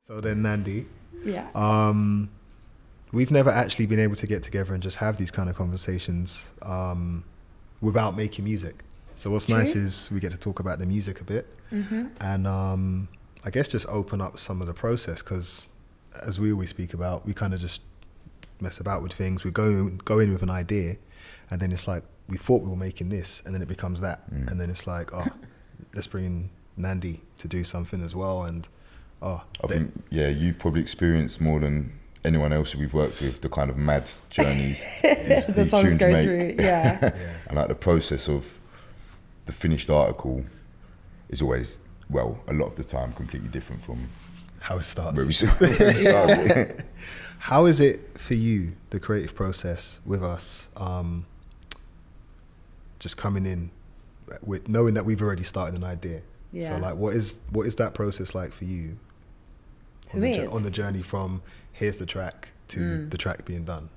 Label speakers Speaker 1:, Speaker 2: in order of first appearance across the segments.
Speaker 1: So then Nandi,
Speaker 2: Yeah.
Speaker 1: we've never actually been able to get together and just have these kind of conversations without making music. So what's nice is we get to talk about the music a bit, and I guess just open up some of the process, because as we always speak about, we kind of just mess about with things. We go in with an idea, and then it's like, we thought we were making this, and then it becomes that, and then it's like, oh, let's bring in Nandi to do something as well. And I
Speaker 3: think, yeah, you've probably experienced more than anyone else who we've worked with, the kind of mad journeys
Speaker 2: the songs go through, yeah.
Speaker 3: And like the process of the finished article is always, well, a lot of the time completely different from
Speaker 1: how it starts.
Speaker 3: Where we started.
Speaker 1: How is it for you, the creative process with us, just coming in with knowing that we've already started an idea?
Speaker 2: Yeah.
Speaker 1: So like, what is that process like for you? On the journey from here's the track to the track being done?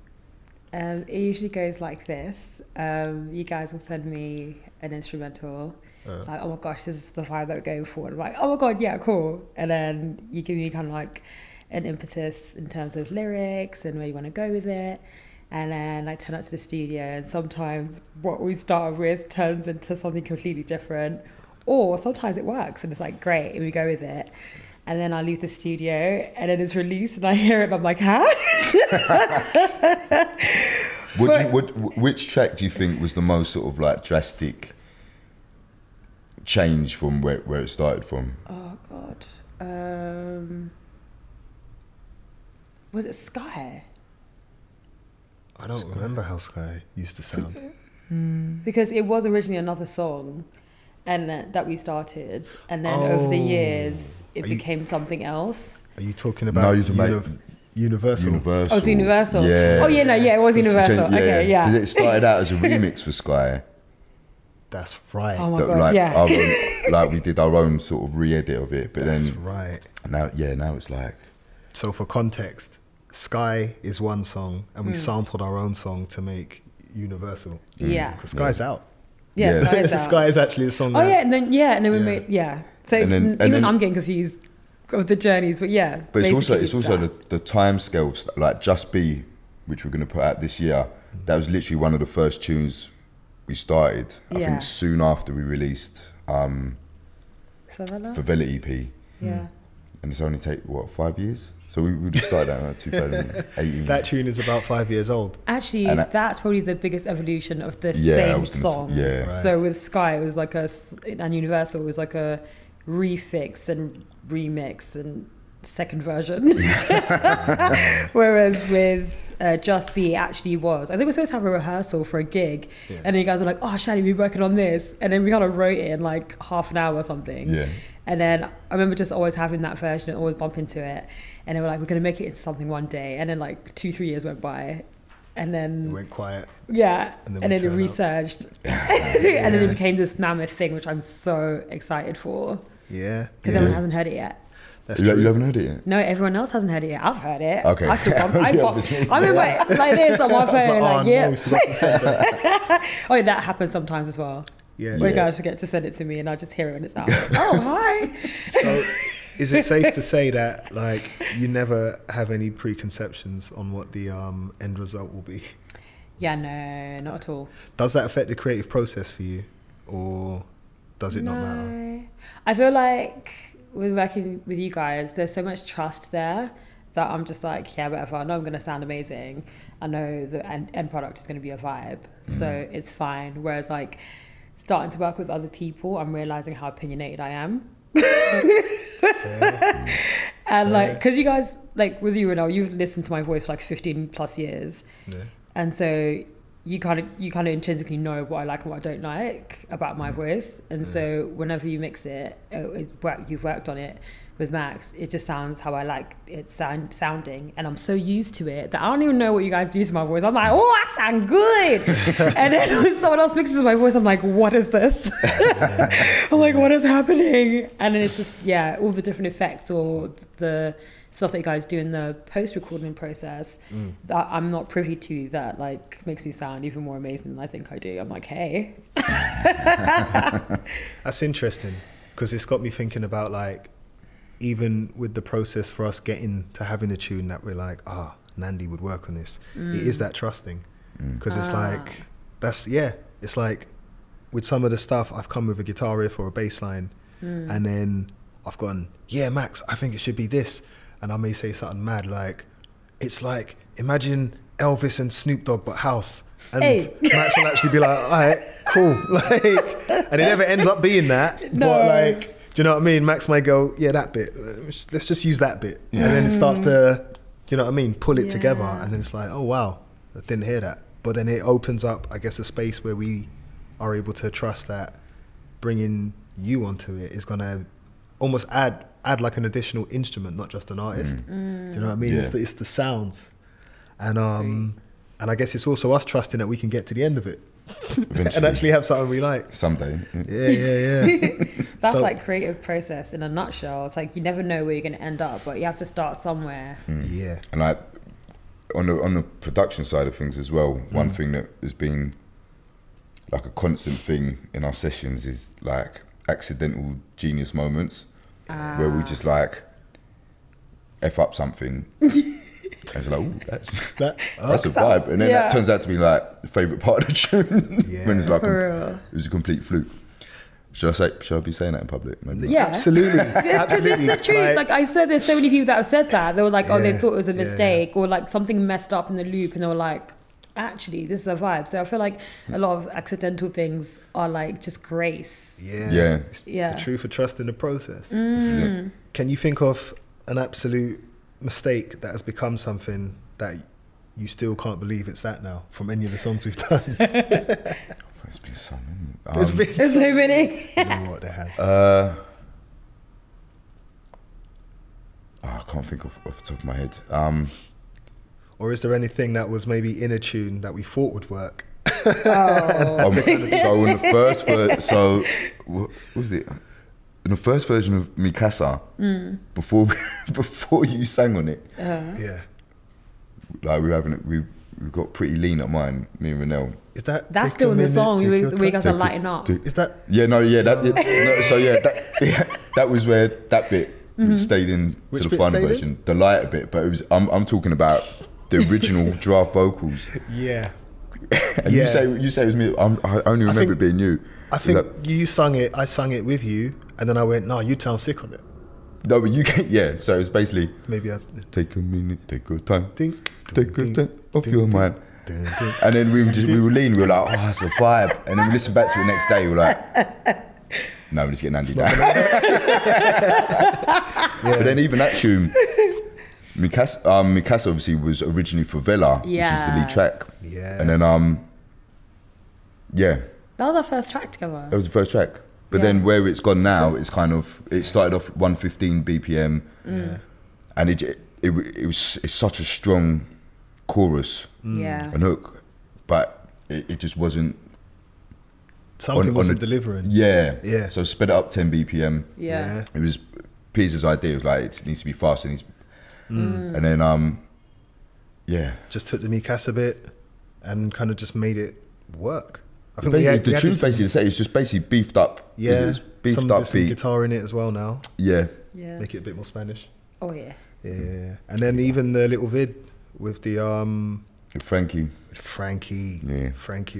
Speaker 2: It usually goes like this. You guys will send me an instrumental, like, oh my gosh, this is the vibe that we're going for. And I'm like, oh my God, yeah, cool. And then you give me kind of like an impetus in terms of lyrics and where you want to go with it. And then I turn up to the studio, and sometimes what we started with turns into something completely different. Or sometimes it works and it's like, great, and we go with it. And then I leave the studio and then it's released and I hear it and I'm like, huh?
Speaker 3: Which track do you think was the most sort of like drastic change from where it started from?
Speaker 2: Oh God. Was it Sky?
Speaker 1: I don't remember how Sky used to sound.
Speaker 2: Because it was originally another song, and that we started, and then over the years it became something else.
Speaker 1: Are you talking about Universal?
Speaker 3: Universal.
Speaker 2: Oh, it's Universal.
Speaker 3: Yeah.
Speaker 2: Oh yeah, no, yeah, it was Universal. Okay, yeah.
Speaker 3: 'Cause it started out as a remix for Sky.
Speaker 1: That's right.
Speaker 2: Oh my God, yeah.
Speaker 3: Like we did our own sort of re-edit of it, but
Speaker 1: That's
Speaker 3: then
Speaker 1: right.
Speaker 3: Now it's like.
Speaker 1: So for context, Sky is one song, and we sampled our own song to make Universal.
Speaker 2: Yeah.
Speaker 1: Because Sky's out.
Speaker 2: Yeah, Sky is out.
Speaker 1: Sky is actually the song.
Speaker 2: Oh yeah, and then we made So even I'm getting confused of the journeys, but yeah.
Speaker 3: But it's also the time scales, like Just Be, which we're going to put out this year. That was literally one of the first tunes we started. I think soon after we released Favela EP.
Speaker 2: Yeah.
Speaker 3: And it's only take what, 5 years? So we just started that in 2018.
Speaker 1: That tune is about 5 years old.
Speaker 2: Actually, that's probably the biggest evolution of the same song.
Speaker 3: Right.
Speaker 2: So with Sky, it was like and Universal, it was like a refix and remix and second version. Whereas with Just Be, it actually was. I think we're supposed to have a rehearsal for a gig, and then you guys were like, "Oh, Shadi, we're working on this," and then we kind of wrote it in like half an hour or something.
Speaker 3: Yeah.
Speaker 2: And then I remember just always having that version and always bump into it, and they were like, "We're gonna make it into something one day," and then like 2-3 years went by, and then
Speaker 1: it went quiet.
Speaker 2: Yeah, and then it resurged, and then it became this mammoth thing, which I'm so excited for.
Speaker 1: Yeah,
Speaker 2: because everyone hasn't heard it yet.
Speaker 3: You haven't heard it yet?
Speaker 2: No, everyone else hasn't heard it yet. I've heard it.
Speaker 3: Okay.
Speaker 2: I still bump. I'm in my, like this on my phone. Like, yeah. Oh, yeah, that happens sometimes as well.
Speaker 1: Yeah.
Speaker 2: Where guys forget to send it to me, and I just hear it when it's out. Oh, hi.
Speaker 1: So, is it safe to say that like you never have any preconceptions on what the end result will be?
Speaker 2: Yeah, no, not at all.
Speaker 1: Does that affect the creative process for you, or does it not matter?
Speaker 2: I feel like with working with you guys, there's so much trust there that I'm just like, yeah, whatever. I know I'm going to sound amazing. I know the end product is going to be a vibe, so it's fine. Whereas like starting to work with other people, I'm realizing how opinionated I am. And like, because you guys, like with you, Renell, you've listened to my voice for like 15 plus years, and so you kind of intrinsically know what I like and what I don't like about my voice, and so whenever you mix it, you've worked on it with Max, it just sounds how I like it sounding, and I'm so used to it that I don't even know what you guys do to my voice. I'm like, oh, I sound good. And then when someone else mixes my voice, I'm like, what is this? I'm like, what is happening? And then it's just, yeah, all the different effects or the stuff that you guys do in the post-recording process that I'm not privy to, that like makes me sound even more amazing than I think I do. I'm like, hey.
Speaker 1: That's interesting, because it's got me thinking about like, even with the process for us getting to having a tune that we're like, Nandi would work on this. It is that trusting, because it's like, it's like with some of the stuff I've come with a guitar riff or a bass line, and then I've gone, yeah, Max, I think it should be this, and I may say something mad like, it's like, imagine Elvis and Snoop Dogg but house, and Max will actually be like, all right, cool, like, and it never ends up being that, but like, do you know what I mean? Max might go, yeah, that bit, let's just use that bit, and then it starts to, you know what I mean, pull it together, and then it's like, oh wow, I didn't hear that. But then it opens up, I guess, a space where we are able to trust that bringing you onto it is gonna almost add like an additional instrument, not just an artist. Do you know what I mean?
Speaker 3: Yeah.
Speaker 1: It's the sounds, and I guess it's also us trusting that we can get to the end of it and actually have something we like
Speaker 3: someday.
Speaker 1: Yeah.
Speaker 2: That's like creative process in a nutshell. It's like you never know where you're going to end up, but you have to start somewhere.
Speaker 1: Yeah.
Speaker 3: And like on the production side of things as well, one thing that has been like a constant thing in our sessions is like accidental genius moments where we just like F up something. And it's like, ooh, that's a vibe. And then that turns out to be like the favourite part of the tune. When it's like it was a complete fluke. Should I be saying that in public? Maybe.
Speaker 2: Yeah,
Speaker 1: absolutely.
Speaker 2: Absolutely. It's the truth. Like I said, there's so many people that have said that. They were like, they thought it was a mistake or like something messed up in the loop, and they were like, actually, this is a vibe. So I feel like a lot of accidental things are like just grace.
Speaker 1: It's the truth of trust in the process. Can you think of an absolute mistake that has become something that you still can't believe it's that now from any of the songs we've done?
Speaker 3: There's been so many.
Speaker 2: There's so many.
Speaker 1: You know what, there has.
Speaker 3: I can't think off the top of my head.
Speaker 1: Or is there anything that was maybe in a tune that we thought would work?
Speaker 3: So on the first what was it? In the first version of Mikasa, before you sang on it, like we've got Pretty Lean at mine, me and Renell.
Speaker 1: Is that
Speaker 2: that's still in the song? We guys are lighting up.
Speaker 1: Is that?
Speaker 3: Yeah, no, yeah, that was where that bit stayed in to the final version, the lighter bit. But it was I'm talking about the original draft vocals.
Speaker 1: Yeah.
Speaker 3: And you say it was me. I only remember it being you.
Speaker 1: I think you sung it. I sung it with you, and then I went, "No, you sound sick on it."
Speaker 3: No, but you can. Yeah. So it's basically
Speaker 1: maybe
Speaker 3: take a minute, take your time, take a time off your mind. And then we were lean. We were like, "Oh, that's a vibe." And then we listened back to it the next day. We were like, "No, let's get Nandi down." But then even that tune, Mikasa obviously was originally for Vela, which is the lead track.
Speaker 1: Yeah.
Speaker 3: And then
Speaker 2: that was our first track together.
Speaker 3: That was the first track. But then where it's gone now, it's kind of, it started off 115 BPM, and it's such a strong chorus and hook, but it just wasn't.
Speaker 1: Something wasn't delivering.
Speaker 3: Yeah. So sped it up 10 BPM.
Speaker 2: Yeah.
Speaker 3: It was Piers' idea. It was like, it needs to be fast, and then
Speaker 1: just took the Mikasa bit and kind of just made it work. I think
Speaker 3: the tune's basically the same. It's just basically beefed up.
Speaker 1: Yeah,
Speaker 3: beefed up
Speaker 1: some guitar in it as well now.
Speaker 3: Yeah.
Speaker 1: Make it a bit more Spanish.
Speaker 2: Oh yeah.
Speaker 1: Yeah, and then even the little vid with the
Speaker 3: Frankie.
Speaker 1: Frankie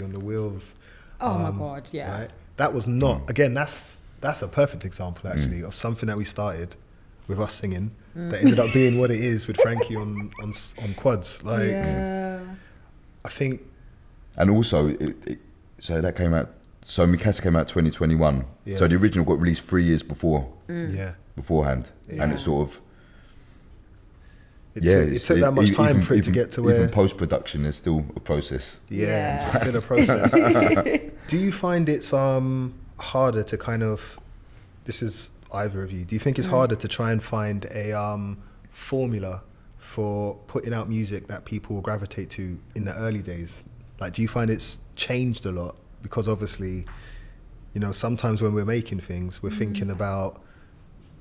Speaker 1: on the wheels.
Speaker 2: Oh my god, yeah.
Speaker 1: Right? That was not again. That's a perfect example actually of something that we started with us singing that ended up being what it is with Frankie on quads. Like, I think,
Speaker 3: and also so that came out. So Mikasa came out 2021. Yeah. So the original got released 3 years beforehand, and it sort of.
Speaker 1: It took that much time for it to get to where.
Speaker 3: Even post production, there's still a process.
Speaker 1: Yeah, it's still a process. Do you find it's harder to kind of? This is either of you. Do you think it's harder to try and find a formula for putting out music that people will gravitate to in the early days? Like, do you find it's changed a lot? Because obviously, you know, sometimes when we're making things, we're thinking about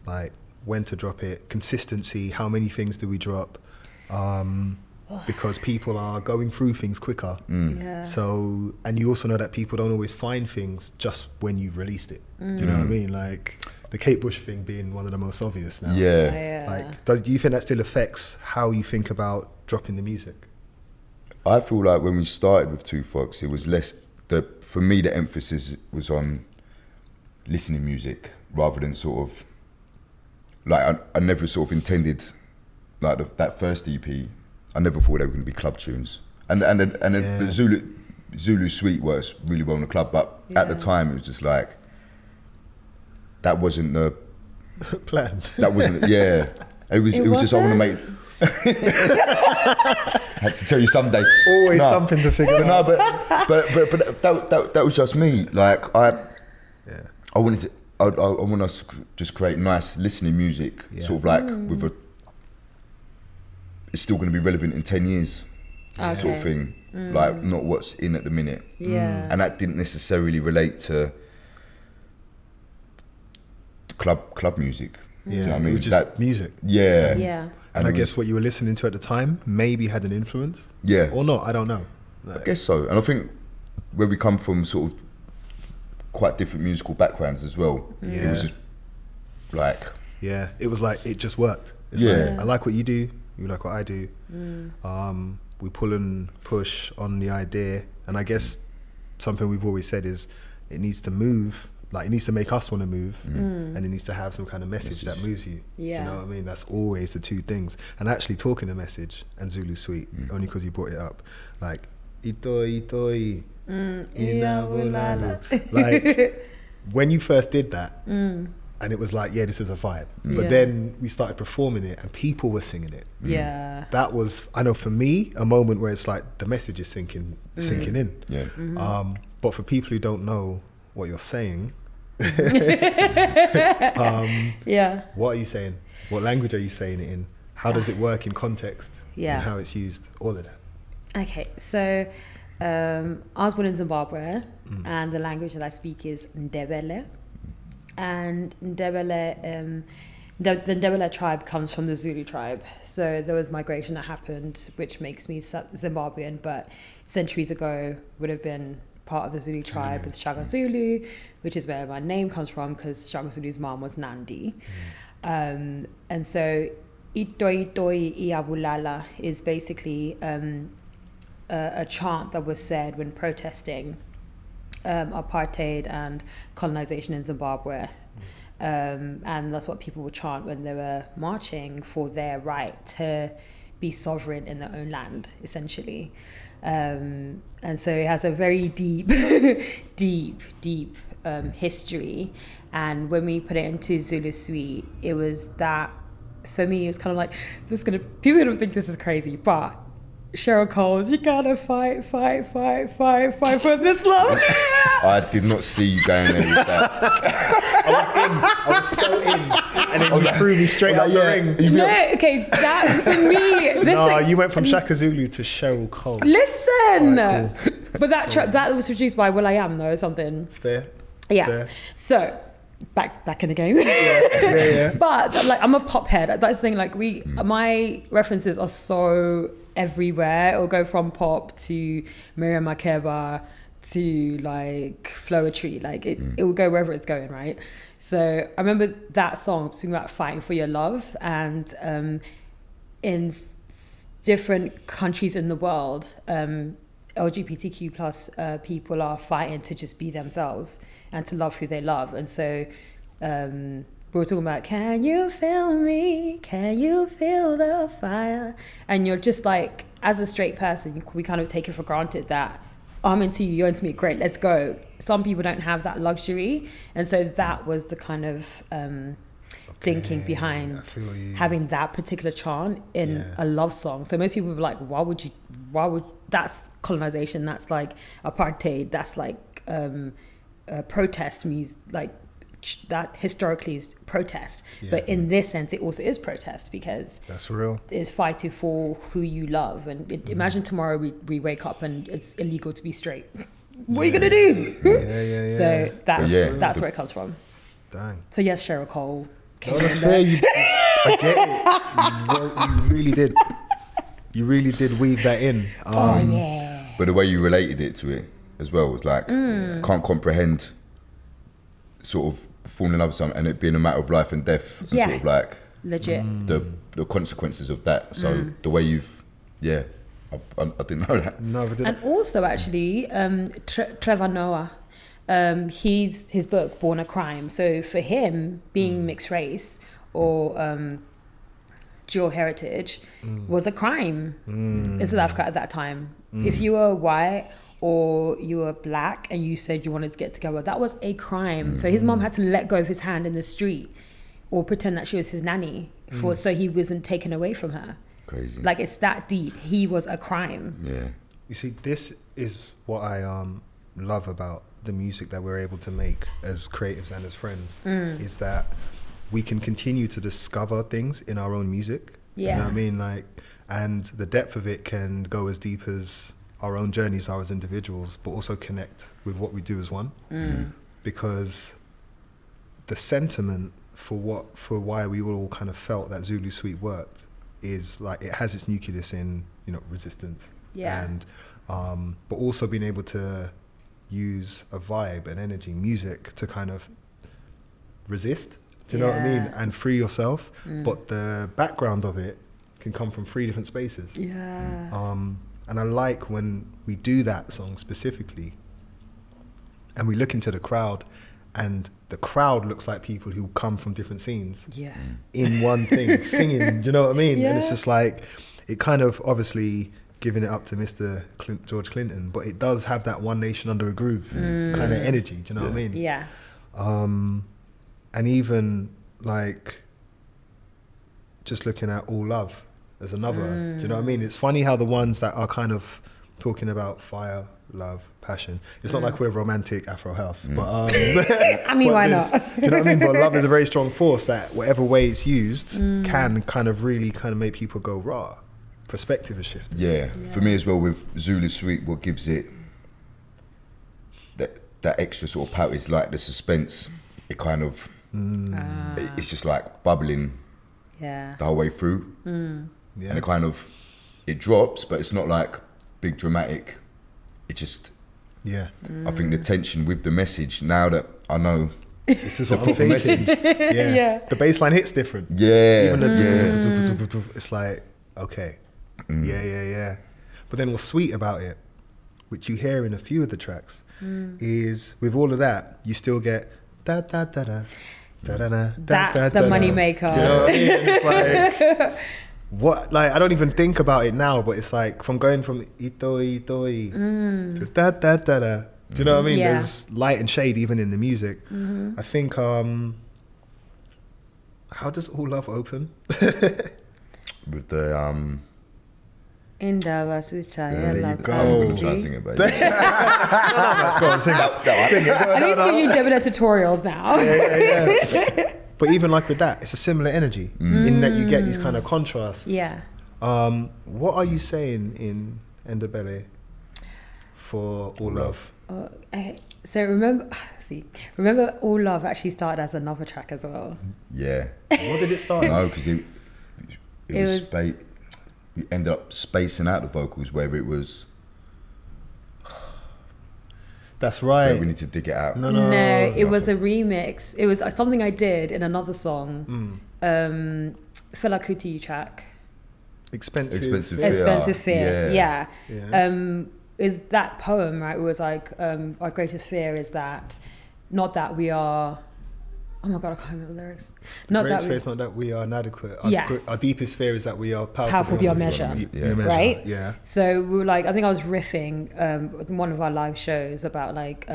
Speaker 1: like when to drop it, consistency, how many things do we drop? Because people are going through things quicker. So, and you also know that people don't always find things just when you've released it. Do you know what I mean? Like, the Kate Bush thing being one of the most obvious now.
Speaker 3: Yeah.
Speaker 1: Like, do you think that still affects how you think about dropping the music?
Speaker 3: I feel like when we started with Two Fox, it was less, for me, the emphasis was on listening music rather than sort of, like, I never sort of intended, like, that first EP, I never thought they were going to be club tunes. And the Zulu Suite works really well in the club, but at the time it was just like, that wasn't the
Speaker 1: plan.
Speaker 3: That wasn't, It was just, I want to make, had to tell you someday.
Speaker 1: Always something to figure out.
Speaker 3: No, but that was just me. Like, I wanted to, I want us to just create nice listening music, sort of like with it's still going to be relevant in 10 years, sort of thing. Like, not what's in at the minute. And that didn't necessarily relate to club music. You know what I mean?
Speaker 1: It was just music.
Speaker 3: And
Speaker 1: I guess what you were listening to at the time maybe had an influence. Or not, I don't know.
Speaker 3: I guess so. And I think where we come from sort of quite different musical backgrounds as well. It was just like...
Speaker 1: it was like, it just worked. It's like, I like what you do, you like what I do. We pull and push on the idea. And I guess something we've always said is it needs to move. Like, it needs to make us want to move, and it needs to have some kind of message that moves you. Do you know what I mean? That's always the two things. And actually talking a message and Zulu Suite, only because you brought it up, like, itoi, itoi, inabulalu. Like, when you first did that, and it was like, this is a vibe. But then we started performing it and people were singing it. That was, I know for me, a moment where it's like, the message is sinking in. But for people who don't know what you're saying, what are you saying? What language are you saying it in? How does it work in context? And how it's used? All of that.
Speaker 2: Okay, so I was born in Zimbabwe, and the language that I speak is Ndebele. And Ndebele, the Ndebele tribe comes from the Zulu tribe. So there was migration that happened, which makes me Zimbabwean, but centuries ago would have been part of the Zulu tribe with Shaka Zulu, which is where my name comes from, because Shaka Zulu's mom was Nandi. And so Itoi Itoi Iabulala is basically a chant that was said when protesting apartheid and colonization in Zimbabwe. And that's what people would chant when they were marching for their right to be sovereign in their own land, essentially. And so it has a very deep, deep history. And when we put it into Zulu Suite, it was that, for me, it was kind of like, people are gonna think this is crazy, but Cheryl Cole's, you gotta fight for this love.
Speaker 3: I did not see you going there with that.
Speaker 1: I was so in. And then you threw me straight out the ring.
Speaker 2: No, okay, that for me...
Speaker 1: you went from Shaka Zulu to Cheryl Cole.
Speaker 2: Listen!
Speaker 1: Right, cool.
Speaker 2: But that was produced by Will I Am, though, or something.
Speaker 1: Fair.
Speaker 2: Yeah.
Speaker 1: Fair.
Speaker 2: So, back in the game. But, like, I'm a pop head. That's the thing, like, my references are so everywhere. It'll go from pop to Miriam Makeba to, like, Floetry. Like, it will go wherever it's going, right? So I remember that song talking about fighting for your love, and in different countries in the world, LGBTQ plus people are fighting to just be themselves and to love who they love. And so we were talking about, can you feel me? Can you feel the fire? And you're just like, as a straight person, we kind of take it for granted that I'm into you, you're into me, great, let's go. Some people don't have that luxury. And so that was the kind of thinking behind having that particular chant in a love song. So most people were like, why would, that's colonization, that's like apartheid, that's like protest music, like that historically is protest. But in this sense, it also is protest, because
Speaker 1: that's real.
Speaker 2: It's fighting for who you love. And imagine tomorrow we wake up and it's illegal to be straight. What are you gonna do? So that's where it comes from.
Speaker 1: Dang.
Speaker 2: So yes, Cheryl Cole.
Speaker 1: That's fair. I get it. You really did. You really did weave that in.
Speaker 3: But the way you related it to it as well was like, can't comprehend sort of falling in love with someone and it being a matter of life and death, and sort of like
Speaker 2: legit
Speaker 3: the consequences of that. So the way you've, I didn't know that.
Speaker 1: No, but
Speaker 2: and also actually, Trevor Noah, his book Born a Crime. So for him, being mixed race or dual heritage was a crime in South Africa at that time. If you were white or you were black and you said you wanted to get together, that was a crime. So his mom had to let go of his hand in the street or pretend that she was his nanny so he wasn't taken away from her.
Speaker 3: Crazy.
Speaker 2: Like, it's that deep. He was a crime.
Speaker 3: Yeah.
Speaker 1: You see, this is what I love about the music that we're able to make as creatives and as friends, is that we can continue to discover things in our own music.
Speaker 2: Yeah.
Speaker 1: You know what I mean? Like, and the depth of it can go as deep as our own journeys are as individuals, but also connect with what we do as one. Because the sentiment for why we all kind of felt that Zulu Suite worked is like, it has its nucleus in, you know, resistance.
Speaker 2: Yeah.
Speaker 1: And but also being able to use a vibe and energy, music, to kind of resist. Do you know what I mean? And free yourself. But the background of it can come from 3 different spaces.
Speaker 2: Yeah.
Speaker 1: And I like when we do that song specifically and we look into the crowd and the crowd looks like people who come from different scenes in one thing, singing, do you know what I mean? And it's just like, it kind of, obviously giving it up to Mr. George Clinton, but it does have that one nation under a groove kind of energy, do you know what I mean?
Speaker 2: Yeah.
Speaker 1: And even like just looking at All Love as another, do you know what I mean? It's funny how the ones that are kind of talking about fire, love, passion, it's not like we're romantic Afro house, but
Speaker 2: I mean, why not?
Speaker 1: do you know what I mean? But love is a very strong force that whatever way it's used can kind of really kind of make people go raw. Perspective is shifted.
Speaker 3: Yeah, for me as well with Zulu Suite, what gives it that extra sort of power is like the suspense. It kind of, it's just like bubbling the whole way through. And it kind of, it drops, but it's not like big dramatic. It just, I think the tension with the message, now that I know
Speaker 1: this is what I'm thinking. The bass line hits different. Even it's like, okay. But then what's sweet about it, which you hear in a few of the tracks, is with all of that, you still get da da da da da da da.
Speaker 2: That's the money maker.
Speaker 1: Do you know what I mean? It's like, what? Like, I don't even think about it now, but it's like from going from itoi to da da da da. Do you know what I mean? There's light and shade even in the music. I think, how does All Love open?
Speaker 3: with the
Speaker 1: There you go.
Speaker 3: I'm gonna try and sing it, but
Speaker 1: Let's go on, sing it. Sing it.
Speaker 2: I need to give you Debian tutorials now.
Speaker 1: But even like with that, it's a similar energy in that you get these kind of contrasts. What are you saying in Endabele for All Love?
Speaker 2: So remember All Love actually started as another track as well.
Speaker 3: Yeah.
Speaker 1: What did it start?
Speaker 3: No, because it was we ended up spacing out the vocals where it was.
Speaker 1: That's right.
Speaker 3: We need to dig it out.
Speaker 2: No, it was a remix. It was something I did in another song. Fela Kuti track.
Speaker 1: Expensive
Speaker 2: Fear. Yeah. Is that poem, right? It was like, our greatest fear is that, not that we are, oh my God, I can't remember the lyrics.
Speaker 1: Not that fear is not that we are inadequate. Our deepest fear is that we are
Speaker 2: powerful beyond measure. Right?
Speaker 1: Yeah.
Speaker 2: So we were like, I think I was riffing in one of our live shows about like,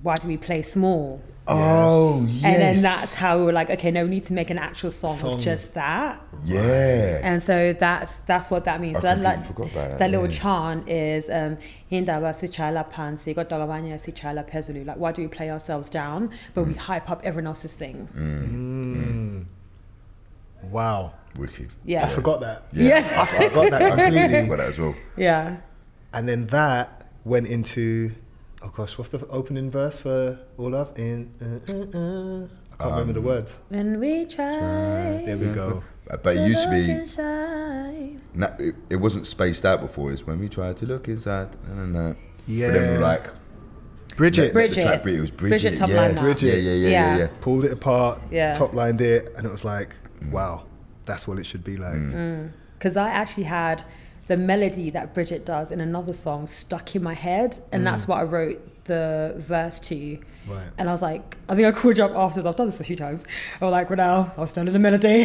Speaker 2: why do we play small?
Speaker 3: Oh, yes.
Speaker 2: And then that's how we were like, okay, no, we need to make an actual song with just that.
Speaker 3: Yeah.
Speaker 2: And so that's what that means.
Speaker 3: I completely forgot about
Speaker 2: that little chant is Indaba sichala pansi, godogabanya sichala pezulu. Like, why do we play ourselves down, but we hype up everyone else's thing?
Speaker 1: Wow.
Speaker 3: Wicked.
Speaker 2: Yeah.
Speaker 1: I forgot that.
Speaker 2: Yeah.
Speaker 1: I forgot that completely.
Speaker 3: I forgot that as well.
Speaker 2: Yeah.
Speaker 1: And then that went into, oh gosh, what's the opening verse for All Love? I can't remember the words.
Speaker 2: When we try.
Speaker 1: There we go.
Speaker 3: But it used to be, it wasn't spaced out before. It's when we try to look inside.
Speaker 1: Yeah.
Speaker 3: But then we were like,
Speaker 1: Bridget.
Speaker 3: The track Bridget, it was Bridget.
Speaker 2: Bridget top
Speaker 3: Yes.
Speaker 2: line now.
Speaker 1: Bridget.
Speaker 3: Yeah.
Speaker 1: Pulled it apart,
Speaker 2: Yeah.
Speaker 1: top lined it, and it was like, wow, that's what it should be like.
Speaker 2: Because I actually had the melody that Bridget does in another song stuck in my head, and that's what I wrote the verse to.
Speaker 1: Right.
Speaker 2: And I was like, I think I called you up afterwards. I've done this a few times. I was like, Renell, I was still in the melody.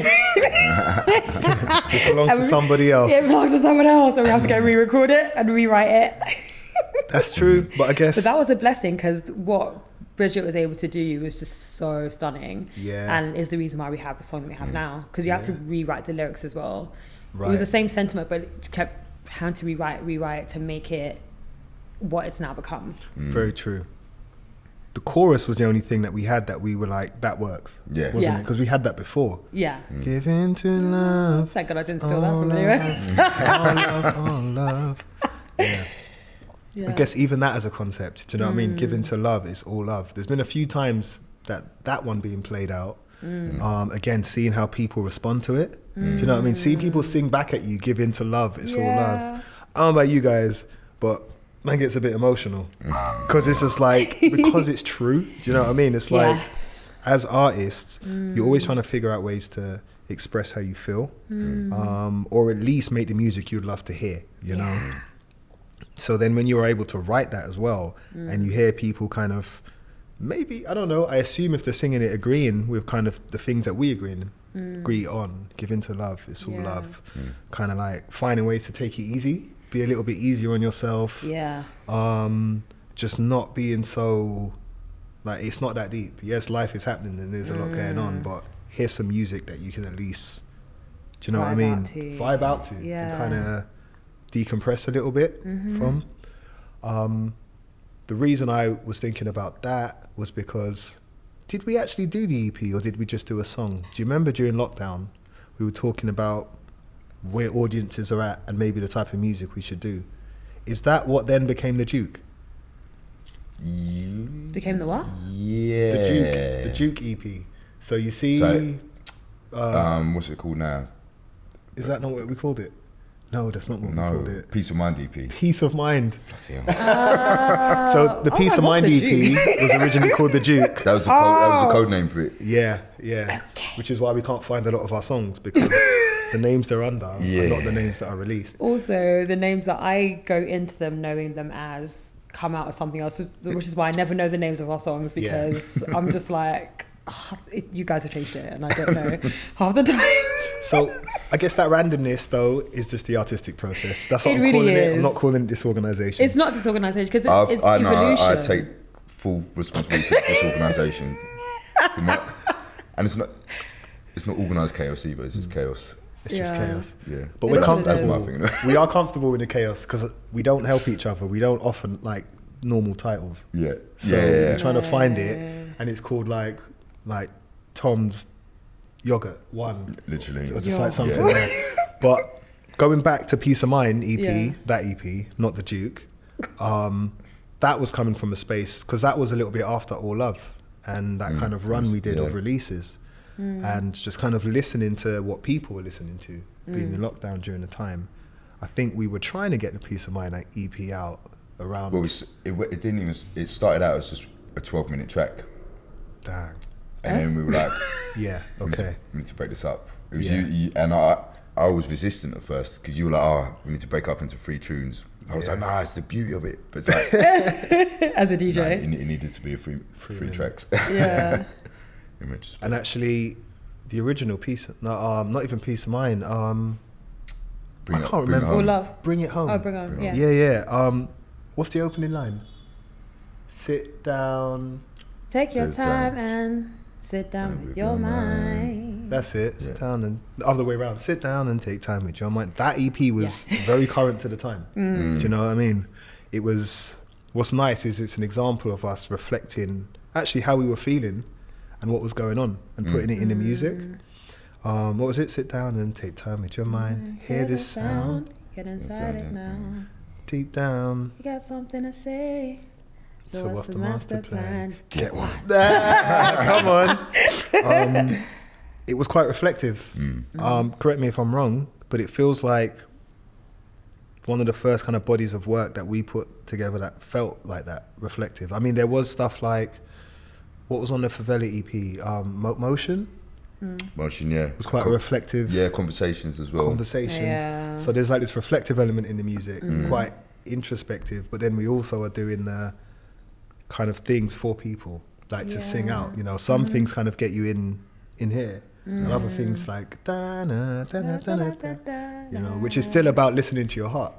Speaker 1: This belongs to somebody else.
Speaker 2: It belongs to someone else, and we have to go re-record it and rewrite it.
Speaker 1: That's true, but I guess.
Speaker 2: But that was a blessing, because what Bridget was able to do was just so stunning.
Speaker 1: Yeah.
Speaker 2: And is the reason why we have the song that we have now, because you have to rewrite the lyrics as well.
Speaker 1: Right.
Speaker 2: It was the same sentiment, but it kept having to rewrite to make it what it's now become.
Speaker 1: Very true. The chorus was the only thing that we had that we were like, that works.
Speaker 3: Yeah.
Speaker 1: Wasn't it? Because we had that before.
Speaker 2: Yeah.
Speaker 1: Give in to love.
Speaker 2: Thank God I didn't steal that from anywhere.
Speaker 1: All love, all love. Yeah.
Speaker 2: Yeah.
Speaker 1: I guess even that as a concept, do you know what I mean? Give in to love is all love. There's been a few times that one being played out. Again, seeing how people respond to it. Do you know what I mean? Seeing people sing back at you, give in to love, it's all love. I don't know about you guys, but man gets a bit emotional. Because it's just like, because it's true. Do you know what I mean? It's like, as artists, you're always trying to figure out ways to express how you feel, or at least make the music you'd love to hear, you know? So then when you're able to write that as well, and you hear people kind of, maybe, I don't know, I assume if they're singing it agreeing with kind of the things that we agree on, give into love, it's all love, kind of like finding ways to take it easy, be a little bit easier on yourself, just not being so, like, it's not that deep. Yes, life is happening and there's a lot going on, but here's some music that you can at least, do you know what I mean? Vibe out to, and kind of decompress a little bit from. The reason I was thinking about that was because, did we actually do the EP or did we just do a song? Do you remember during lockdown, we were talking about where audiences are at and maybe the type of music we should do? Is that what then became the Duke?
Speaker 2: Became the what?
Speaker 3: Yeah.
Speaker 1: The Duke EP. So you see...
Speaker 3: what's it called now?
Speaker 1: Is that not what we called it? No, that's not what we called it.
Speaker 3: Peace of Mind EP.
Speaker 1: Peace of Mind.
Speaker 3: Bloody hell.
Speaker 1: So the Peace of Mind EP was originally called the Duke.
Speaker 3: That was a code name for it.
Speaker 1: Yeah. Okay. Which is why we can't find a lot of our songs, because the names they're under are not the names that are released. Also,
Speaker 2: the names that I go into them knowing them as come out as something else, which is why I never know the names of our songs, because I'm just like, you guys have changed it and I don't know half the time.
Speaker 1: So I guess that randomness though is just the artistic process. That's what I'm
Speaker 2: really
Speaker 1: calling
Speaker 2: is.
Speaker 1: it. I'm not calling it disorganization.
Speaker 2: It's not disorganization, because it's evolution.
Speaker 3: I take full responsibility for disorganization. And it's not organized chaos either. It's just chaos.
Speaker 1: It's just chaos.
Speaker 3: Yeah,
Speaker 1: but we're comfortable.
Speaker 3: That's my thing.
Speaker 1: We are comfortable in the chaos because we don't help each other. We don't often like normal titles.
Speaker 3: Yeah.
Speaker 1: So we're trying to find it, and it's called like Tom's Yogurt One,
Speaker 3: literally,
Speaker 1: or just like something like. But going back to Peace of Mind EP, that EP, not the Duke, that was coming from a space, because that was a little bit after All Love and that kind of run we did of releases, and just kind of listening to what people were listening to, being in lockdown during the time. I think we were trying to get the Peace of Mind EP out around.
Speaker 3: Well, it didn't even. It started out as just a 12-minute track.
Speaker 1: Dang.
Speaker 3: And then we were like,
Speaker 1: we
Speaker 3: need to break this up. It was you and I was resistant at first, because you were like, we need to break up into 3 tunes. I was like, nah, it's the beauty of it. But it's like,
Speaker 2: as a DJ,
Speaker 3: it needed to be three tracks.
Speaker 2: Yeah.
Speaker 1: And actually, the original piece, not even Peace of Mind. I can't remember.
Speaker 2: All Love.
Speaker 1: Bring It Home.
Speaker 2: Oh, Bring It Home.
Speaker 1: Yeah. What's the opening line? Sit down.
Speaker 2: Take your time and sit down with your mind.
Speaker 1: That's it. Sit down, and the other way around. Sit down and take time with your mind. That EP was very current to the time. Do you know what I mean? It was. What's nice is it's an example of us reflecting actually how we were feeling and what was going on, and putting it in the music. What was it? Sit down and take time with your mind. Hear this sound.
Speaker 2: Get inside it now.
Speaker 1: Deep down.
Speaker 2: You got something to say.
Speaker 1: So what's the master plan? Get one. Come on. It was quite reflective. Correct me if I'm wrong, but it feels like one of the first kind of bodies of work that we put together that felt like that, reflective. I mean, there was stuff like, what was on the Favela EP? Motion?
Speaker 3: Motion, yeah.
Speaker 1: It was quite a reflective.
Speaker 3: Yeah, conversations as well.
Speaker 1: Conversations.
Speaker 2: Yeah.
Speaker 1: So there's like this reflective element in the music, quite introspective, but then we also are doing the kind of things for people, like to sing out, you know, some things kind of get you in here, and other things like da-na, da-na, da-na, da, you know, which is still about listening to your heart.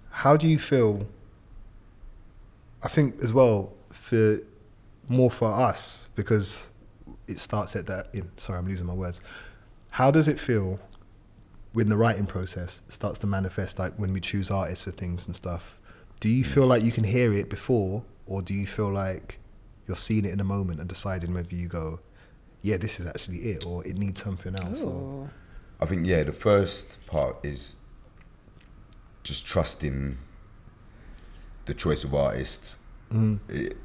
Speaker 1: How do you feel, I think as well, more for us, because it starts at that, sorry, I'm losing my words. How does it feel when the writing process starts to manifest, like when we choose artists for things and stuff? Do you feel like you can hear it before, or do you feel like you're seeing it in a moment and deciding whether you go, yeah, this is actually it, or it needs something else? Or...
Speaker 3: I think, yeah, the first part is just trusting the choice of artist. It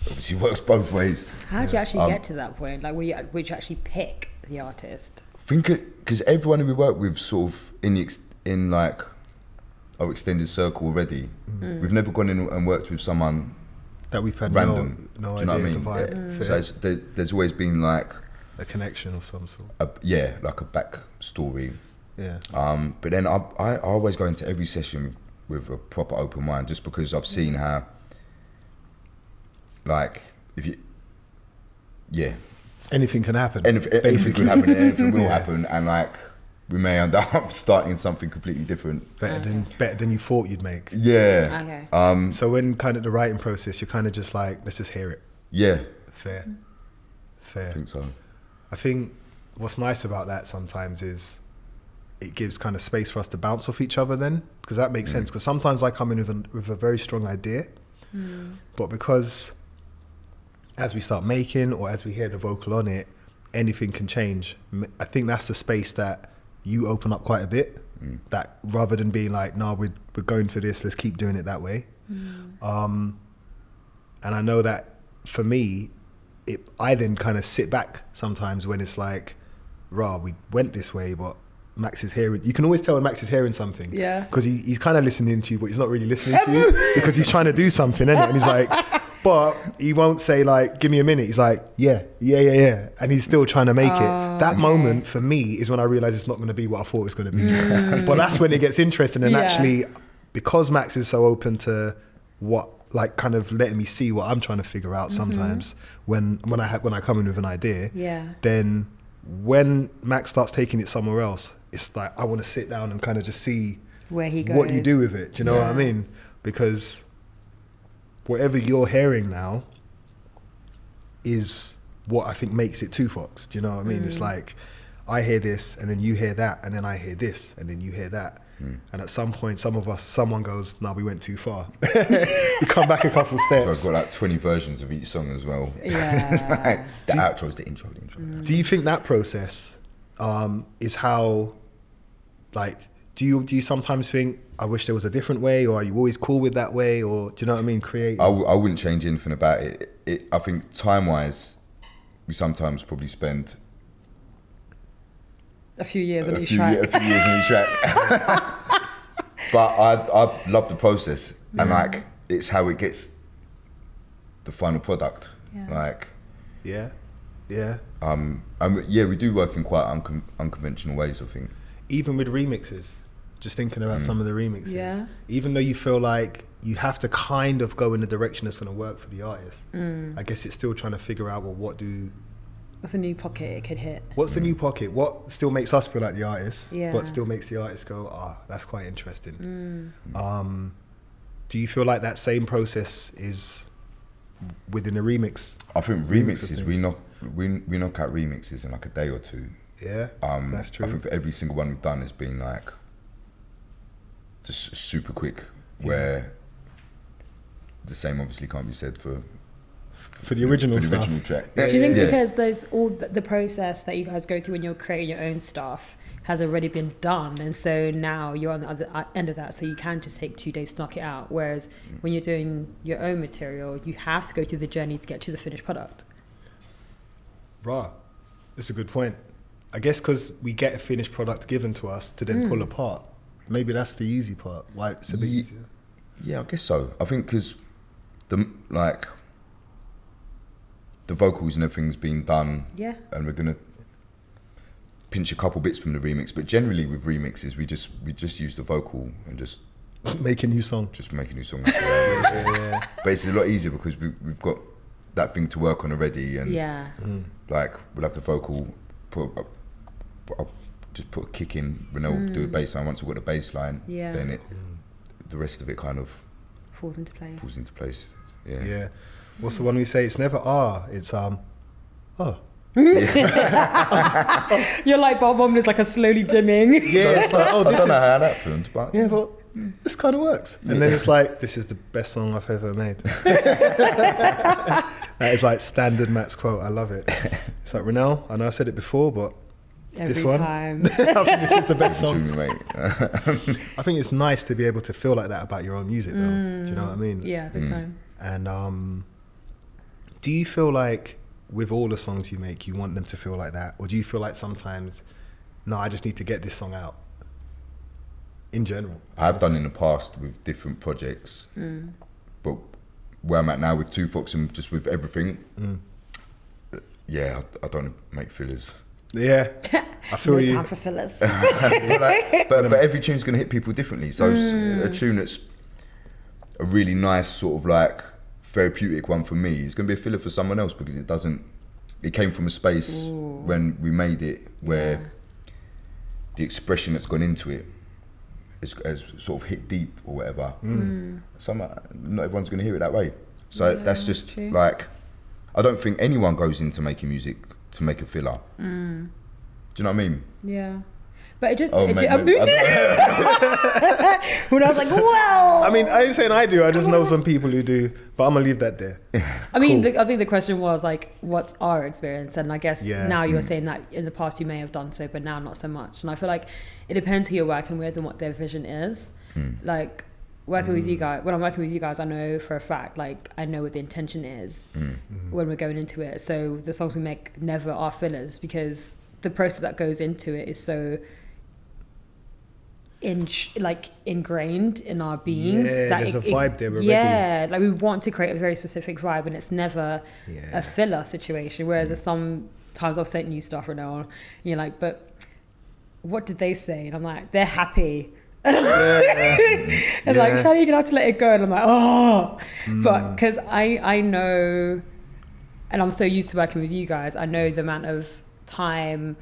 Speaker 3: obviously works both ways.
Speaker 2: How do you actually get to that point? Like, would you actually pick the artist?
Speaker 3: I think because everyone who we work with sort of in like our extended circle already, we've never gone in and worked with someone
Speaker 1: that we've had
Speaker 3: random.
Speaker 1: No
Speaker 3: do you know
Speaker 1: idea
Speaker 3: what I
Speaker 1: the
Speaker 3: mean?
Speaker 1: vibe.
Speaker 3: So there's always been like
Speaker 1: a connection of some sort.
Speaker 3: Like a back story.
Speaker 1: Yeah.
Speaker 3: But then I always go into every session with a proper open mind, just because I've seen how, like,
Speaker 1: anything can happen.
Speaker 3: Anything can happen, anything will happen, and like we may end up starting something completely different.
Speaker 1: Better than you thought you'd make.
Speaker 3: Yeah.
Speaker 2: Okay.
Speaker 1: So when kind of the writing process, you're kind of just like, let's just hear it.
Speaker 3: Yeah.
Speaker 1: Fair.
Speaker 3: I think so.
Speaker 1: I think what's nice about that sometimes is it gives kind of space for us to bounce off each other then, because that makes sense. Because sometimes I come in with a very strong idea, but because as we start making, or as we hear the vocal on it, anything can change. I think that's the space that you open up quite a bit, that rather than being like, nah, we're going for this, let's keep doing it that way. And I know that for me, I then kind of sit back sometimes when it's like, rah, we went this way, but Max is hearing. You can always tell when Max is hearing something.
Speaker 2: Yeah.
Speaker 1: Because he's kind of listening to you, but he's not really listening to you because he's trying to do something, innit? And he's like, but he won't say like, give me a minute. He's like, yeah. And he's still trying to make it. That moment for me is when I realize it's not going to be what I thought it was going to be. But that's when it gets interesting. And actually, because Max is so open to what, like kind of letting me see what I'm trying to figure out sometimes when I come in with an idea, then when Max starts taking it somewhere else, it's like I want to sit down and kind of just see
Speaker 2: where he goes,
Speaker 1: what you do with it. Do you know what I mean? Because whatever you're hearing now is what I think makes it Two Fox. Do you know what I mean? It's like I hear this and then you hear that and then I hear this and then you hear that. And at some point, someone goes, no, we went too far. You come back a couple steps.
Speaker 3: So I've got like 20 versions of each song as well.
Speaker 2: Yeah.
Speaker 3: Like, the outro is the intro.
Speaker 1: Do you think that process is how, like, do you sometimes think, I wish there was a different way, or are you always cool with that way, or do you know what I mean? Create.
Speaker 3: I wouldn't change anything about it. I think time-wise, we sometimes probably spend
Speaker 2: a few years on each track.
Speaker 3: A few years on each track. But I love the process, and like it's how it gets the final product. Like, we do work in quite unconventional ways, I think.
Speaker 1: Even with remixes, just thinking about some of the remixes, even though you feel like you have to kind of go in the direction that's going to work for the artist, I guess it's still trying to figure out, well, what's
Speaker 2: a new pocket it could hit?
Speaker 1: What's the new pocket? What still makes us feel like the artist, but still makes the artist go, that's quite interesting. Do you feel like that same process is within a remix?
Speaker 3: I think remixes, we knock out remixes in like a day or two.
Speaker 1: Yeah, that's true.
Speaker 3: I think for every single one we've done has been like just super quick, where the same obviously can't be said for the original track.
Speaker 2: Do you think because there's all the process that you guys go through when you're creating your own stuff has already been done, and so now you're on the other end of that, so you can just take 2 days to knock it out, whereas when you're doing your own material, you have to go through the journey to get to the finished product?
Speaker 1: Right, that's a good point. I guess because we get a finished product given to us to then pull apart. maybe that's the easy part. Why it's a bit easier.
Speaker 3: Yeah, I guess so. I think because the vocals and everything's been done.
Speaker 2: Yeah.
Speaker 3: And we're gonna pinch a couple bits from the remix, but generally with remixes, we just use the vocal and just
Speaker 1: make a new song.
Speaker 3: Just make a new song. Yeah. But it's a lot easier because we've got that thing to work on already, and like we'll have the vocal, I'll just put a kick in, Renell do a bass line. Once we've got the bass line, then the rest of it kind of
Speaker 2: falls into place.
Speaker 3: Yeah.
Speaker 1: Yeah. What's the one we say? It's never it's oh.
Speaker 2: Your light bulb moment is like a slowly dimming.
Speaker 1: Yeah, it's like, oh, this
Speaker 3: I don't know how that happened, but
Speaker 1: yeah, but this kind of works. And then it's like, this is the best song I've ever made. That is like standard Matt's quote. I love it. It's like, Renell, I know I said it before, but this one,
Speaker 2: time.
Speaker 1: I think this is the best song.
Speaker 3: mate.
Speaker 1: I think it's nice to be able to feel like that about your own music, though. Do you know what I mean?
Speaker 2: Yeah, big time.
Speaker 1: And do you feel like with all the songs you make, you want them to feel like that? Or do you feel like sometimes, no, I just need to get this song out? In general.
Speaker 3: I've done in the past with different projects, but where I'm at now with Two Fox and just with everything, yeah, I don't make fillers.
Speaker 1: Yeah, I feel you.
Speaker 2: No time for fillers.
Speaker 3: but every tune's going to hit people differently. So a tune that's a really nice sort of like therapeutic one for me is going to be a filler for someone else because it came from a space when we made it where the expression that's gone into it has sort of hit deep or whatever. Not everyone's going to hear it that way. So that's just true. Like, I don't think anyone goes into making music to make a filler. Do you know what I mean?
Speaker 2: Yeah. But it just...
Speaker 3: when
Speaker 2: I was like, well...
Speaker 1: I mean, I ain't saying I do. I just know some people who do. But I'm going to leave that there.
Speaker 2: I mean, I think the question was like, what's our experience? And I guess now you're saying that in the past you may have done so, but now not so much. And I feel like it depends who you're working with and what their vision is. Like, working with you guys, when I'm working with you guys, I know for a fact, like, I know what the intention is when we're going into it. So the songs we make never are fillers because the process that goes into it is so... ingrained in our beings.
Speaker 1: Yeah, there's a vibe there already.
Speaker 2: Yeah, like we want to create a very specific vibe, and it's never a filler situation. Whereas there's sometimes I've sent you stuff, Renell, and you're like, but what did they say? And I'm like, they're happy. And like, Shani, you're gonna have to let it go. And I'm like, oh, but because I know, and I'm so used to working with you guys, I know the amount of time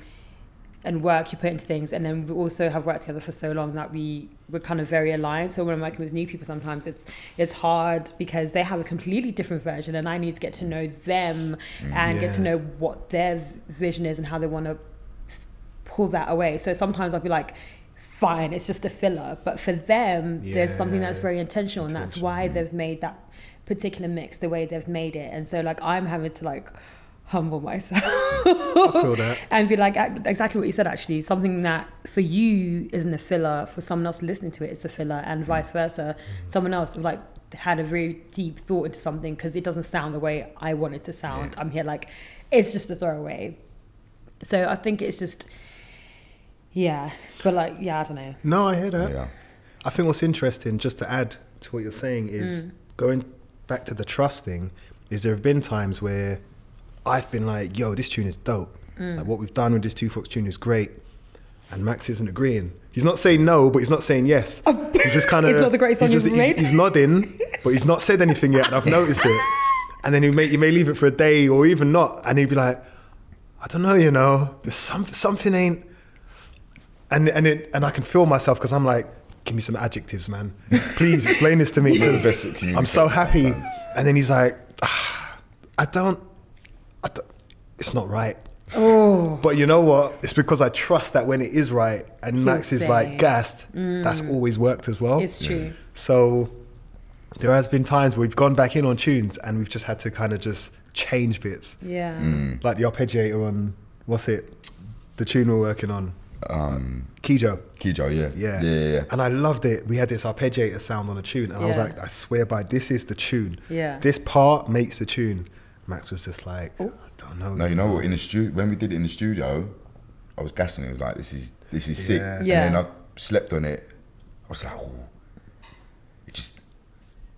Speaker 2: and work you put into things, and then we also have worked together for so long that we're kind of very aligned. So when I'm working with new people, sometimes it's hard because they have a completely different version, and I need to get to know them and get to know what their vision is and how they want to pull that away. So sometimes I'll be like, fine, it's just a filler, but for them, there's something that's very intentional, and that's why they've made that particular mix the way they've made it. And so like I'm having to like humble myself
Speaker 1: I feel that.
Speaker 2: And be like, exactly what you said, actually, something that for you isn't a filler, for someone else listening to it it's a filler, and vice versa. Someone else like had a very deep thought into something because it doesn't sound the way I want it to sound. I'm here like, it's just a throwaway. So I think it's just but like I don't know.
Speaker 1: No, I hear that. I think what's interesting, just to add to what you're saying, is going back to the trust thing, is there have been times where I've been like, yo, this tune is dope. Like what we've done with this Two Fox tune is great. And Max isn't agreeing. He's not saying no, but he's not saying yes. He's just kind of...
Speaker 2: It's not the great song you've made.
Speaker 1: He's nodding, but he's not said anything yet, and I've noticed it. And then you may leave it for a day or even not, and he'd be like, I don't know, there's something ain't... And I can feel myself because I'm like, give me some adjectives, man. Please explain this to me because I'm so happy. Sometimes. And then he's like, I don't, it's not right. But you know what? It's because I trust that when it is right and Max is like gassed, that's always worked as well.
Speaker 2: It's true.
Speaker 1: So there has been times where we've gone back in on tunes and we've just had to kind of just change bits.
Speaker 2: Yeah.
Speaker 1: Like the arpeggiator on, what's it? The tune we're working on. Kijo, yeah. And I loved it. We had this arpeggiator sound on a tune, and I was like, I swear by this is the tune. This part makes the tune. Max was just like, I don't know.
Speaker 3: No, you know what? In the studio, when we did it in the studio, I was gassing it. I was like, this is sick. And then I slept on it, I was like, oh, it just,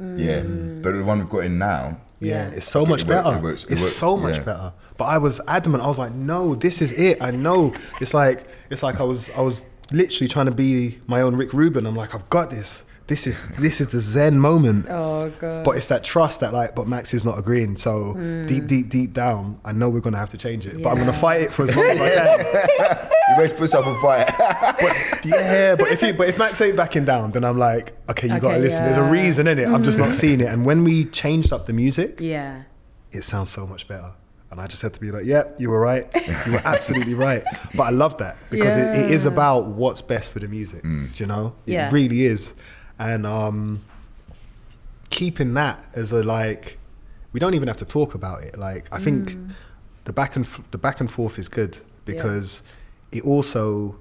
Speaker 3: yeah. But the one we've got in now,
Speaker 1: it's so much better. It's so much better. But I was adamant. I was like, no, this is it. I know. It's like I was literally trying to be my own Rick Rubin. I'm like, I've got this. This is the Zen moment.
Speaker 2: Oh God.
Speaker 1: But it's that trust that like, but Max is not agreeing. So deep down, I know we're gonna have to change it. But I'm gonna fight it for as long as I can.
Speaker 3: You always put yourself on fire.
Speaker 1: but if Max ain't backing down, then I'm like, okay, you gotta listen. There's a reason in it. I'm just not seeing it. And when we changed up the music, it sounds so much better. And I just had to be like, yep, you were right. You were absolutely right. But I love that because it is about what's best for the music. Do you know? It really is. And keeping that as a like, we don't even have to talk about it. Like I think the back and forth is good because it also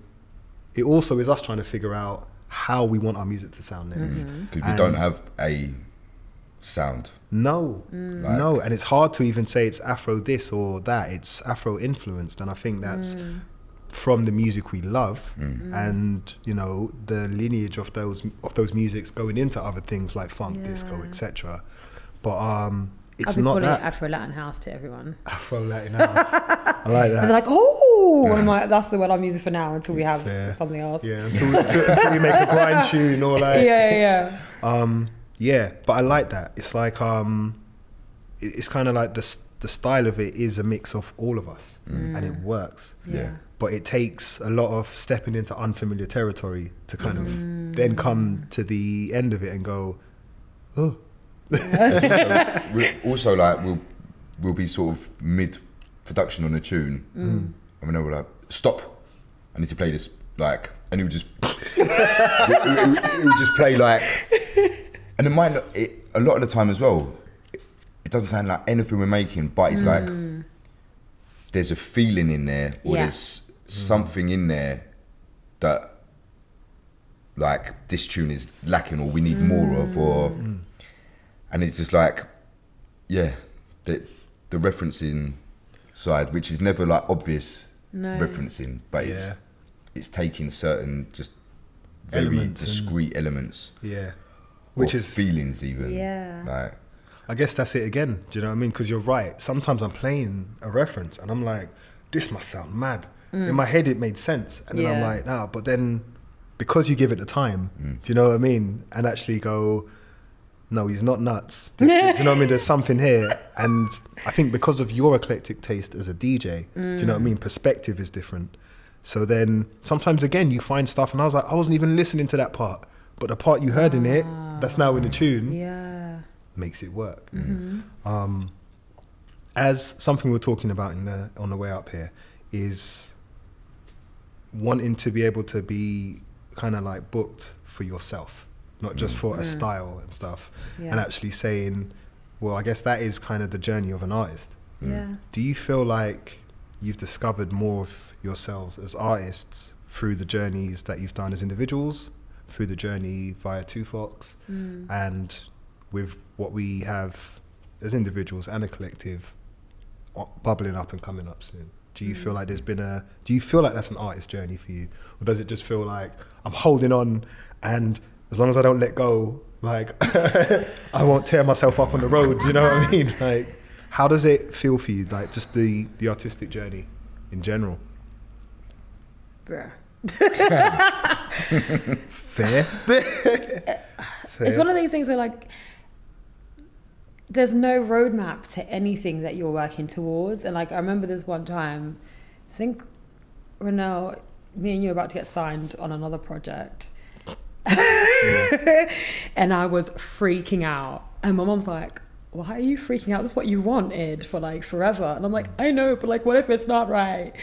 Speaker 1: is us trying to figure out how we want our music to sound next.
Speaker 3: Because we don't have a sound.
Speaker 1: No, no, and it's hard to even say it's Afro this or that. It's Afro influenced, and I think that's from the music we love, and you know the lineage of those musics going into other things like funk, disco, etc. But it's not that.
Speaker 2: Afro Latin house to everyone.
Speaker 1: Afro Latin house. I like that.
Speaker 2: And they're like, oh, that's the word I'm using for now until we have something else.
Speaker 1: Yeah, until we make a grind tune or like. Yeah, but I like that. It's like it's kind of like the style of it is a mix of all of us, and it works. But it takes a lot of stepping into unfamiliar territory to kind of then come to the end of it and go, oh.
Speaker 3: also like we'll be sort of mid production on a tune, and we're like, stop, I need to play this, like, and it would just it would just play like, and it might not, a lot of the time as well, it doesn't sound like anything we're making, but it's like there's a feeling in there, or there's something in there that like this tune is lacking, or we need more of, or and it's just like, the referencing side, which is never like obvious referencing, but it's taking certain just very elements discrete elements, which is feelings even, like,
Speaker 1: I guess that's it again. Do you know what I mean? Because you're right. Sometimes I'm playing a reference and I'm like, this must sound mad. In my head, it made sense. And then I'm like, nah, but then because you give it the time, do you know what I mean? And actually go, no, he's not nuts. Do you know what I mean? There's something here. And I think because of your eclectic taste as a DJ, do you know what I mean? Perspective is different. So then sometimes again, you find stuff and I was like, I wasn't even listening to that part. But the part you heard in it, that's now in the tune, makes it work. As something we're talking about on the way up here is wanting to be able to be kind of like booked for yourself, not just for a style and stuff, and actually saying, well, I guess that is kind of the journey of an artist. Do you feel like you've discovered more of yourselves as artists through the journeys that you've done as individuals, through the journey via Two Fox, and with what we have as individuals and a collective bubbling up and coming up soon? Do you feel like do you feel like that's an artist journey for you? Or does it just feel like I'm holding on and as long as I don't let go, like I won't tear myself up on the road, you know what I mean? Like, how does it feel for you? Like just the artistic journey in general?
Speaker 2: Bruh.
Speaker 1: Fair.
Speaker 2: It's one of these things where like, there's no roadmap to anything that you're working towards. And like, I remember this one time, I think Renell, me and you were about to get signed on another project. And I was freaking out. And my mom's like, why are you freaking out? This is what you wanted for like forever. And I'm like, I know, but like, what if it's not right?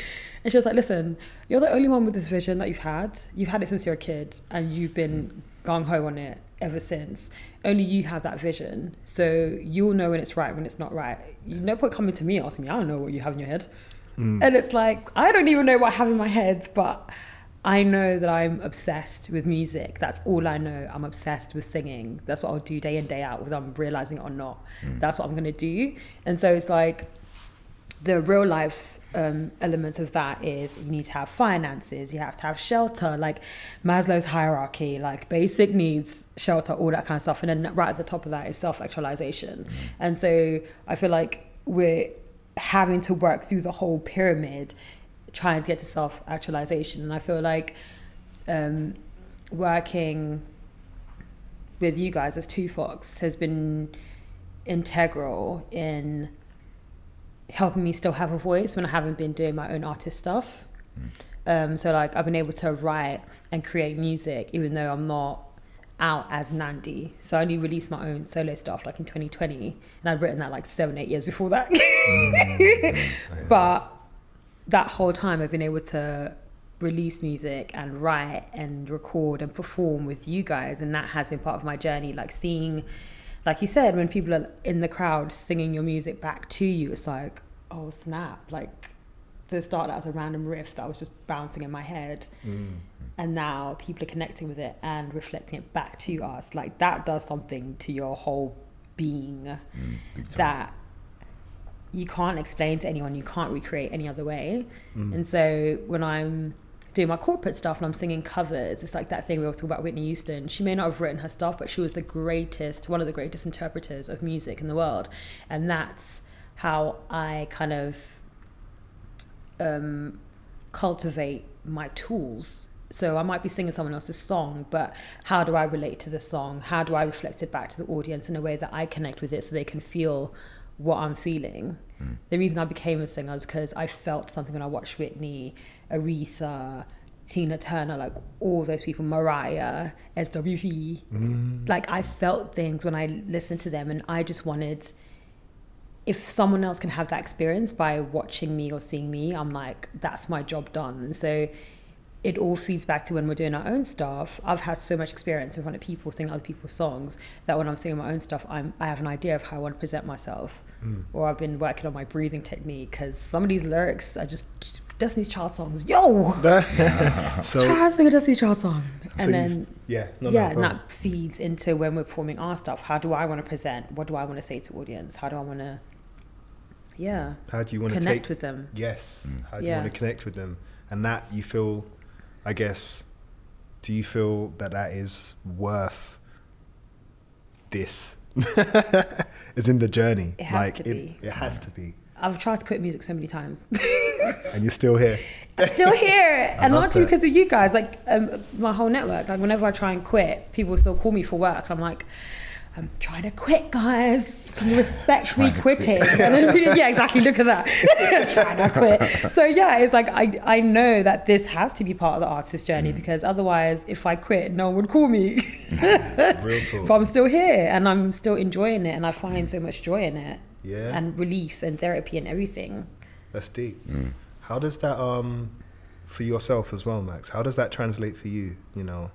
Speaker 2: And she was like, listen, you're the only one with this vision that you've had. You've had it since you're a kid and you've been gung-ho on it ever since. Only you have that vision. So you'll know when it's right, when it's not right. You no point coming to me asking me, I don't know what you have in your head. And it's like, I don't even know what I have in my head, but I know that I'm obsessed with music. That's all I know. I'm obsessed with singing. That's what I'll do day in, day out, whether I'm realizing it or not. That's what I'm going to do. And so it's like, the real life elements of that is you need to have finances, you have to have shelter, like Maslow's hierarchy, like basic needs, shelter, all that kind of stuff. And then right at the top of that is self-actualization. And so I feel like we're having to work through the whole pyramid trying to get to self-actualization. And I feel like working with you guys as Two Fox has been integral in helping me still have a voice when I haven't been doing my own artist stuff. So like I've been able to write and create music even though I'm not out as Nandi. So I only released my own solo stuff like in 2020, and I'd written that like 7-8 years before that. But that whole time I've been able to release music and write and record and perform with you guys, and that has been part of my journey. Like seeing, like you said, when people are in the crowd singing your music back to you, it's like, oh snap, like this started as a random riff that was just bouncing in my head, and now people are connecting with it and reflecting it back to us. Like that does something to your whole being that you can't explain to anyone, you can't recreate any other way. And so when I'm doing my corporate stuff and I'm singing covers, it's like that thing we were talking about Whitney Houston. She may not have written her stuff, but she was one of the greatest interpreters of music in the world. And that's how I kind of cultivate my tools. So I might be singing someone else's song, but how do I relate to the song? How do I reflect it back to the audience in a way that I connect with it so they can feel what I'm feeling? The reason I became a singer is because I felt something when I watched Whitney, Aretha, Tina Turner, like all those people, Mariah, SWV. Like I felt things when I listened to them, and I just wanted, if someone else can have that experience by watching me or seeing me, I'm like, that's my job done. And so it all feeds back to when we're doing our own stuff. I've had so much experience in front of people singing other people's songs that when I'm singing my own stuff, I have an idea of how I want to present myself. Or I've been working on my breathing technique, because some of these lyrics are just Destiny's Child songs. Yo! So try to sing a Destiny's Child song. And then, and that feeds into when we're performing our stuff. How do I want to present? What do I want to say to audience? How do I want to,
Speaker 1: how do you want to
Speaker 2: connect with them?
Speaker 1: Yes. How do you want to connect with them? And that you feel, I guess, do you feel that that is worth this? It's in the journey.
Speaker 2: It has to be.
Speaker 1: It has to be.
Speaker 2: I've tried to quit music so many times.
Speaker 1: And you're still here.
Speaker 2: I'm still here. And largely because of you guys. Like my whole network, like whenever I try and quit, people still call me for work. And I'm like, I'm trying to quit, guys. Can you respect me quitting? Yeah, exactly. Look at that. Trying to quit. So yeah, it's like I know that this has to be part of the artist's journey, because otherwise, if I quit, no one would call me.
Speaker 1: Real talk.
Speaker 2: But I'm still here and I'm still enjoying it, and I find so much joy in it.
Speaker 1: Yeah.
Speaker 2: And relief and therapy and everything.
Speaker 1: That's deep. How does that for yourself as well, Max? How does that translate for you? You know,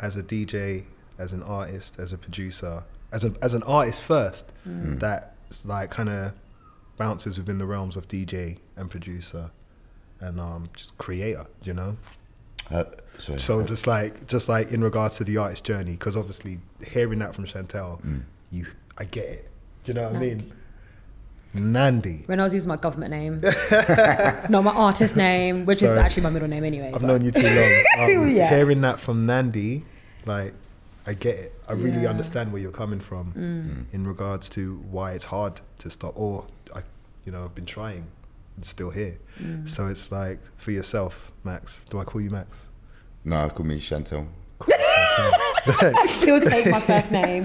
Speaker 1: as a DJ, as an artist, as a producer, as an artist first, that like kind of bounces within the realms of DJ and producer and just creator, you know. So just like in regards to the artist journey, because obviously hearing that from Chantel, I get it. Do you know what I mean? Nandi.
Speaker 2: Renell's using my government name, not my artist name, which is actually my middle name anyway.
Speaker 1: I've known you too long. Hearing that from Nandi, like, I get it. I really understand where you're coming from in regards to why it's hard to stop. Or I've been trying, and still here. So it's like, for yourself, Max. Do I call you Max?
Speaker 3: No, call me Chantel.
Speaker 2: He'll take my first name.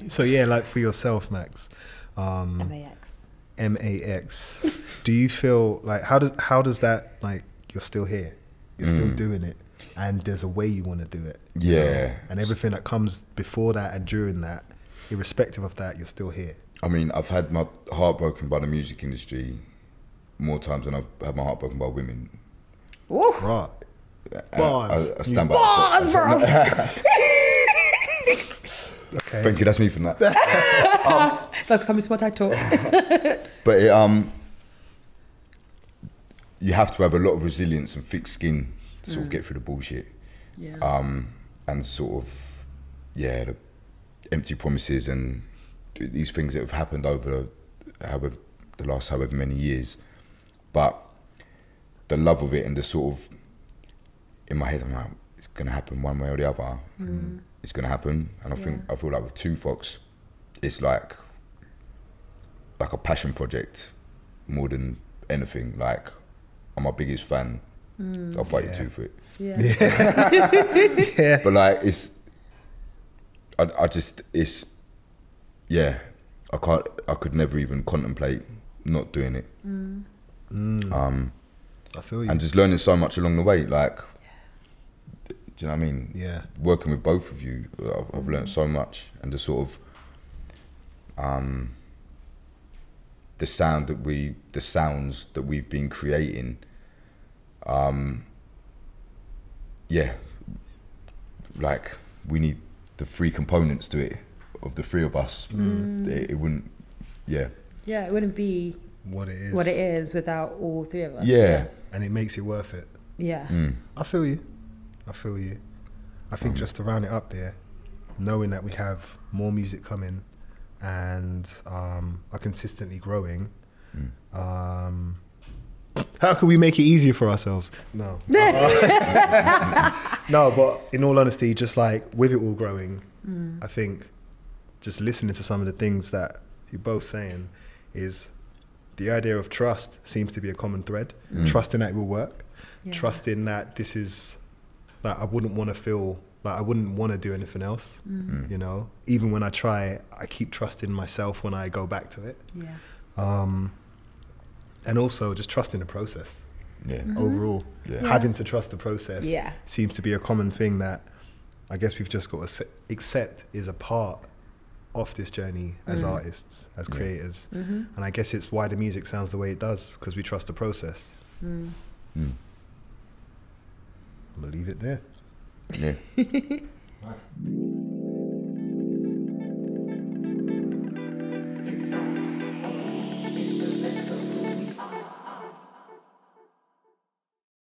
Speaker 1: So yeah, like for yourself, Max. MAX. Do you feel like how does that, like, you're still here, you're still doing it, and there's a way you want to do it, and everything that comes before that and during that, irrespective of that, you're still here. I
Speaker 3: mean, I've had my heart broken by the music industry more times than I've had my heart broken by women.
Speaker 2: Ooh.
Speaker 1: Right.
Speaker 3: I stand by that.
Speaker 2: Bars, bro.
Speaker 1: Okay.
Speaker 3: Thank you, that's me for that.
Speaker 2: That's coming to my title.
Speaker 3: But you have to have a lot of resilience and thick skin to sort of get through the bullshit. And sort of, the empty promises and these things that have happened over however the last however many years. But the love of it and the sort of, in my head, I'm like, it's going to happen one way or the other. It's going to happen. And I feel like with Two Fox, it's like a passion project more than anything. Like, I'm my biggest fan. I'll fight you too for it.
Speaker 1: Yeah.
Speaker 3: But like, I could never even contemplate not doing it.
Speaker 1: I feel you.
Speaker 3: And just learning so much along the way. Like, do you know what I mean?
Speaker 1: Yeah.
Speaker 3: Working with both of you, I've learned so much, and the sort of the sounds that we've been creating. Like, we need the three components to it, of the three of us. It wouldn't,
Speaker 2: it wouldn't be
Speaker 1: what it
Speaker 2: is without all three of us.
Speaker 3: Yeah.
Speaker 1: And it makes it worth it.
Speaker 2: Yeah.
Speaker 1: I feel you. I think just to round it up there, knowing that we have more music coming and are consistently growing, how can we make it easier for ourselves? No. No, but in all honesty, just like with it all growing, I think just listening to some of the things that you're both saying is the idea of trust seems to be a common thread. Trusting that it will work. Trusting that this is, like, I wouldn't want to feel like I wouldn't want to do anything else. You know, even when I try, I keep trusting myself when I go back to it. And also just trusting the process. Overall, having to trust the process seems to be a common thing that I guess we've just got to accept is a part of this journey as artists, as creators. And I guess it's why the music sounds the way it does, because we trust the process. I'm gonna leave it there.
Speaker 3: Nice.